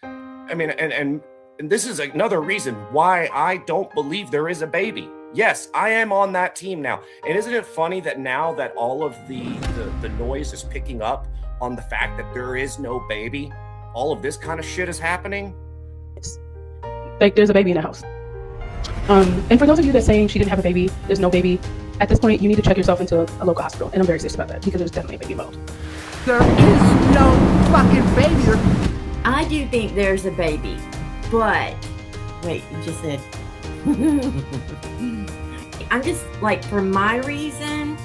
I mean, and this is another reason why I don't believe there is a baby. Yes, I am on that team now. And isn't it funny that now that all of the noise is picking up on the fact that there is no baby, all of this kind of shit is happening? Like, there's a baby in the house. And for those of you that saying she didn't have a baby, there's no baby, at this point, you need to check yourself into a local hospital. And I'm very serious about that because there's definitely a baby involved. There is no fucking baby. I do think there's a baby, but wait, you just said. I'm just like, for my reason,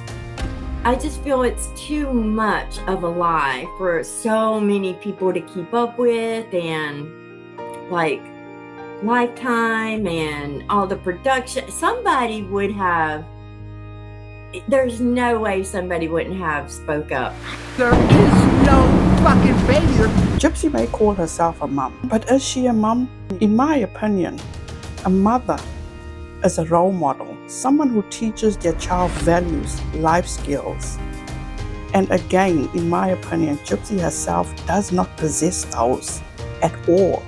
I just feel it's too much of a lie for so many people to keep up with, and like Lifetime and all the production. Somebody would have. There's no way somebody wouldn't have spoke up. There is no fucking baby. Gypsy may call herself a mum, but is she a mum? In my opinion, a mother is a role model, someone who teaches their child values, life skills. And again, in my opinion, Gypsy herself does not possess those at all.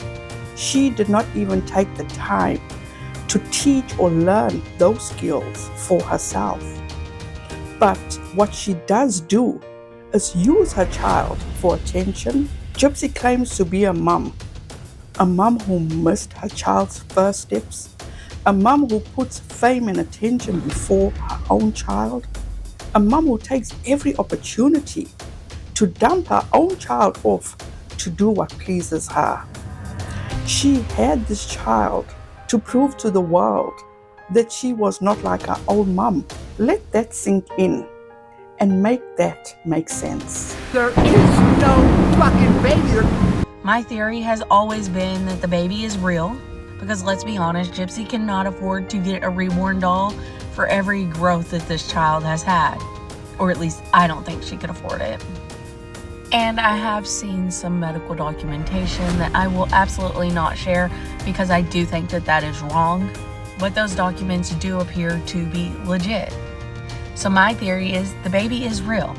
She did not even take the time to teach or learn those skills for herself. But what she does do is use her child for attention. Gypsy claims to be a mum who missed her child's first steps, a mum who puts fame and attention before her own child, a mum who takes every opportunity to dump her own child off to do what pleases her. She had this child to prove to the world that she was not like her own mum. Let that sink in and make that make sense. There is no fucking baby. My theory has always been that the baby is real, because let's be honest, Gypsy cannot afford to get a reborn doll for every growth that this child has had. Or at least I don't think she could afford it. And I have seen some medical documentation that I will absolutely not share because I do think that that is wrong. But those documents do appear to be legit. So my theory is the baby is real.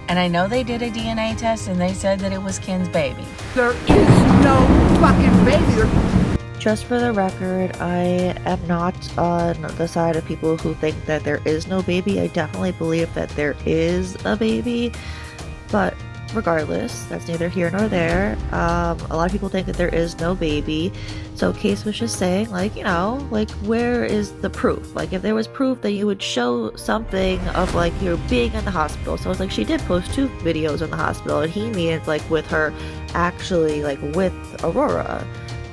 And I know they did a DNA test and they said that it was Ken's baby. There is no fucking baby. Just for the record, I am not on the side of people who think that there is no baby. I definitely believe that there is a baby. But regardless, that's neither here nor there. A lot of people think that there is no baby. So Case was just saying, like, you know, like, where is the proof? Like, if there was proof, then you would show something of, like, you being in the hospital. So it's like, she did post 2 videos in the hospital, and he means, like, with her actually, like, with Aurora.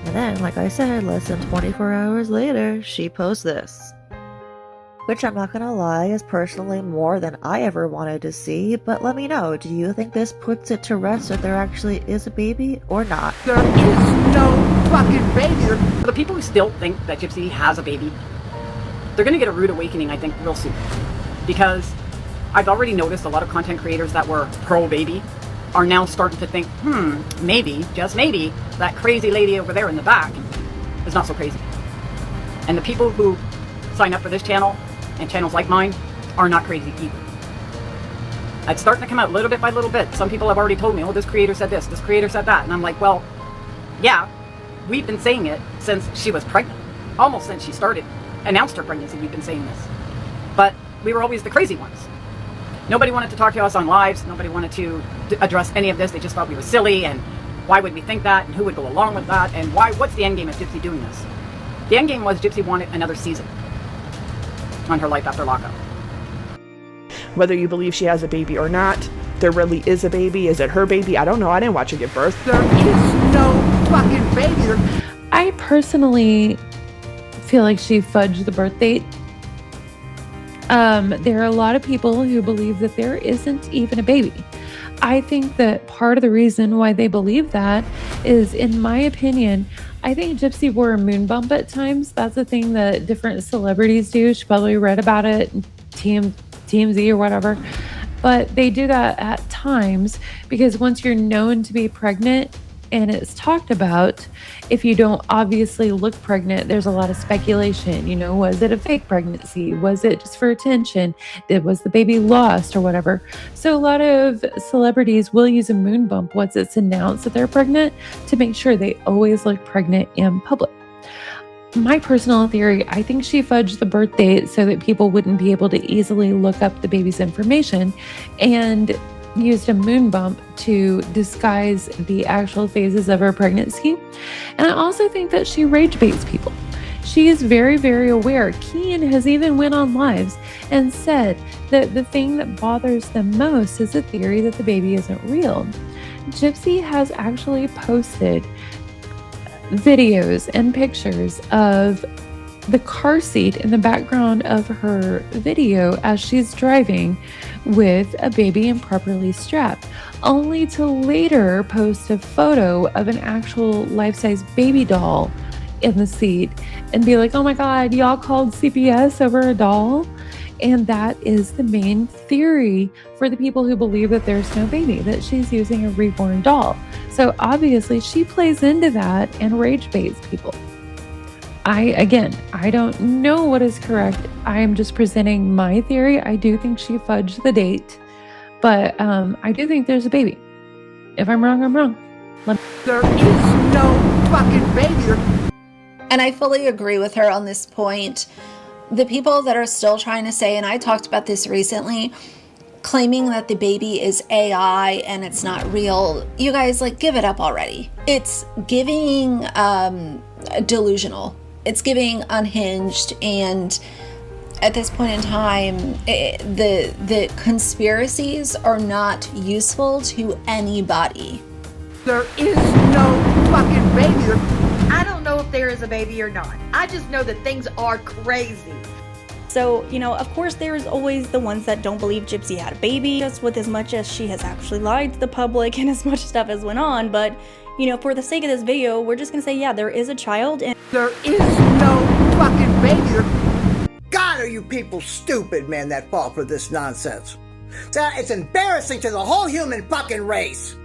And then, like I said, less than 24 hours later, she posts this. Which, I'm not gonna lie, is personally more than I ever wanted to see, but let me know, do you think this puts it to rest if there actually is a baby or not? There is no fucking baby. The people who still think that Gypsy has a baby, they're gonna get a rude awakening, I think, real soon. Because I've already noticed a lot of content creators that were pro-baby are now starting to think, maybe, just maybe, that crazy lady over there in the back is not so crazy. And the people who sign up for this channel and channels like mine are not crazy either. It's starting to come out little bit by little bit. Some people have already told me, oh, this creator said this creator said that. And I'm like, well, yeah, we've been saying it since she was pregnant. Almost since she announced her pregnancy, we've been saying this. But we were always the crazy ones. Nobody wanted to talk to us on lives. Nobody wanted to address any of this. They just thought we were silly, and why would we think that, and who would go along with that, and what's the end game of Gypsy doing this? The end game was Gypsy wanted another season on her life after lockup. Whether you believe she has a baby or not, there really is a baby. Is it her baby? I don't know. I didn't watch her give birth. There is no fucking baby. I personally feel like she fudged the birth date. There are a lot of people who believe that there isn't even a baby. I think that part of the reason why they believe that is, in my opinion, I think Gypsy wore a moon bump at times. That's a thing that different celebrities do. She probably read about it, TMZ or whatever. But they do that at times because once you're known to be pregnant, and it's talked about. If you don't obviously look pregnant, there's a lot of speculation. You know, was it a fake pregnancy? Was it just for attention? Was the baby lost or whatever? So a lot of celebrities will use a moon bump once it's announced that they're pregnant to make sure they always look pregnant in public. My personal theory, I think she fudged the birth date so that people wouldn't be able to easily look up the baby's information, and used a moon bump to disguise the actual phases of her pregnancy. And I also think that she rage baits people. She is very, very aware. Keen has even went on lives and said that the thing that bothers them most is the theory that the baby isn't real. Gypsy has actually posted videos and pictures of the car seat in the background of her video as she's driving with a baby improperly strapped, only to later post a photo of an actual life-size baby doll in the seat and be like, oh my God, y'all called CPS over a doll? And that is the main theory for the people who believe that there's no baby, that she's using a reborn doll. So obviously she plays into that and rage baits people. I don't know what is correct. I am just presenting my theory. I do think she fudged the date, but I do think there's a baby. If I'm wrong, I'm wrong. There is no fucking baby. And I fully agree with her on this point. The people that are still trying to say, and I talked about this recently, claiming that the baby is AI and it's not real, you guys, like, give it up already. It's giving delusional. It's giving unhinged, and at this point in time, the conspiracies are not useful to anybody. There is no fucking baby. I don't know if there is a baby or not. I just know that things are crazy. So, you know, of course there's always the ones that don't believe Gypsy had a baby, just with as much as she has actually lied to the public and as much stuff as went on, but, you know, for the sake of this video, we're just gonna say, yeah, there is a child, and there is no fucking baby. God, are you people stupid, man, that fall for this nonsense. It's embarrassing to the whole human fucking race.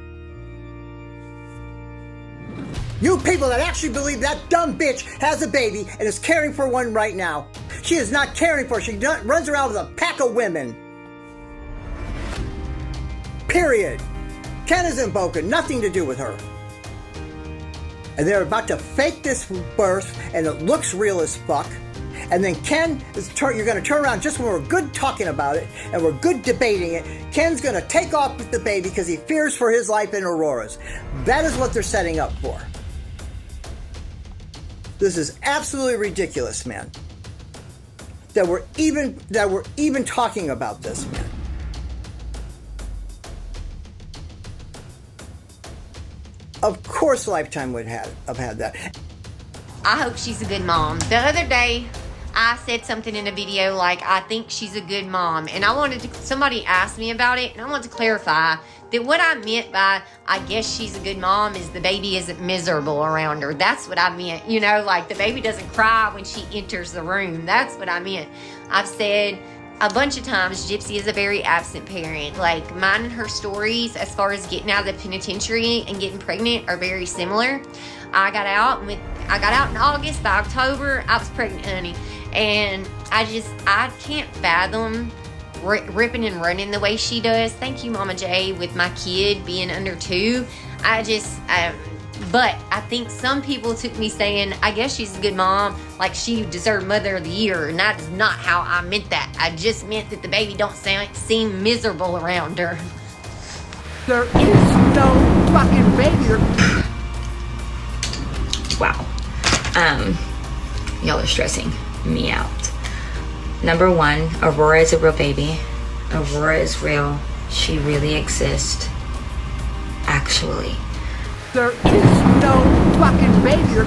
You people that actually believe that dumb bitch has a baby and is caring for one right now. She is not caring for her. She runs around with a pack of women. Period. Ken is in Boca, nothing to do with her. And they're about to fake this birth, and it looks real as fuck. And then Ken, you're going to turn around just when we're good talking about it, and we're good debating it. Ken's going to take off with the baby because he fears for his life in Aurora's. That is what they're setting up for. This is absolutely ridiculous, man. That we're even talking about this, man. Of course Lifetime would have had that. I hope she's a good mom. The other day, I said something in a video like, I think she's a good mom. And somebody asked me about it, and I want to clarify that what I meant by, I guess she's a good mom, is the baby isn't miserable around her. That's what I meant. You know, like the baby doesn't cry when she enters the room. That's what I meant. I've said a bunch of times, Gypsy is a very absent parent. Like, mine and her stories as far as getting out of the penitentiary and getting pregnant are very similar. I got out in August. By October, I was pregnant, honey. And I can't fathom ripping and running the way she does. Thank you, Mama J, with my kid being under 2. But I think some people took me saying, I guess she's a good mom, like she deserved Mother of the Year, and that is not how I meant that. I just meant that the baby don't seem miserable around her. There is no fucking baby. Wow. Y'all are stressing me out. Number 1, Aurora is a real baby. Aurora is real. She really exists. Actually. There is no fucking baby.